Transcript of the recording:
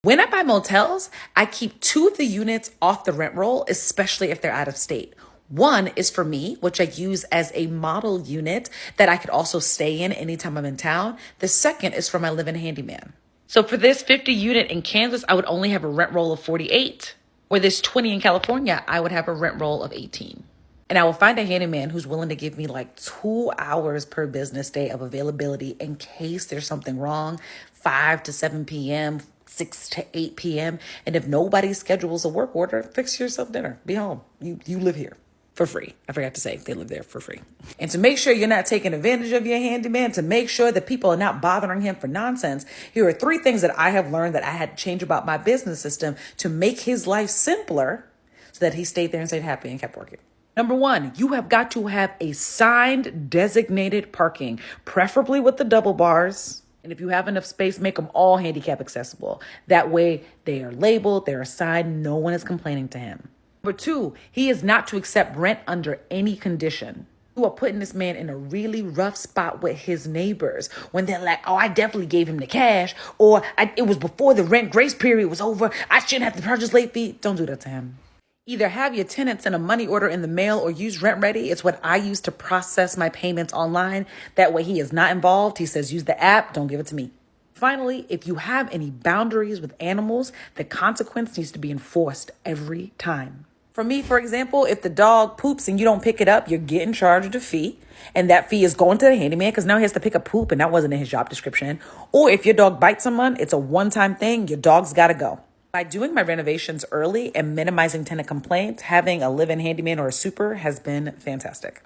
When I buy motels, I keep 2 of the units off the rent roll, especially if they're out of state. One is for me, which I use as a model unit that I could also stay in anytime I'm in town. The second is for my live-in handyman. So for this 50 unit in Kansas, I would only have a rent roll of 48. Where this 20 in California, I would have a rent roll of 18. And I will find a handyman who's willing to give me like 2 hours per business day of availability in case there's something wrong, 5 to 7 p.m., 6 to 8 p.m. And if nobody schedules a work order, fix yourself dinner. Be home. You live here for free. I forgot to say they live there for free. And to make sure you're not taking advantage of your handyman, to make sure that people are not bothering him for nonsense, here are 3 things that I have learned that I had to change about my business system to make his life simpler so that he stayed there and stayed happy and kept working. Number 1, you have got to have a signed designated parking, preferably with the double bars. And if you have enough space, make them all handicap accessible. That way they are labeled, they're assigned, no one is complaining to him. Number 2, he is not to accept rent under any condition. You are putting this man in a really rough spot with his neighbors when they're like, oh, I definitely gave him the cash, or it was before the rent grace period was over. I shouldn't have to purchase late fee. Don't do that to him. Either have your tenant send a money order in the mail or use Rent Ready. It's what I use to process my payments online. That way he is not involved. He says, use the app. Don't give it to me. Finally, if you have any boundaries with animals, the consequence needs to be enforced every time. For me, for example, if the dog poops and you don't pick it up, you're getting charged a fee. And that fee is going to the handyman because now he has to pick up poop and that wasn't in his job description. Or if your dog bites someone, it's a one-time thing. Your dog's got to go. By doing my renovations early and minimizing tenant complaints, having a live-in handyman or a super has been fantastic.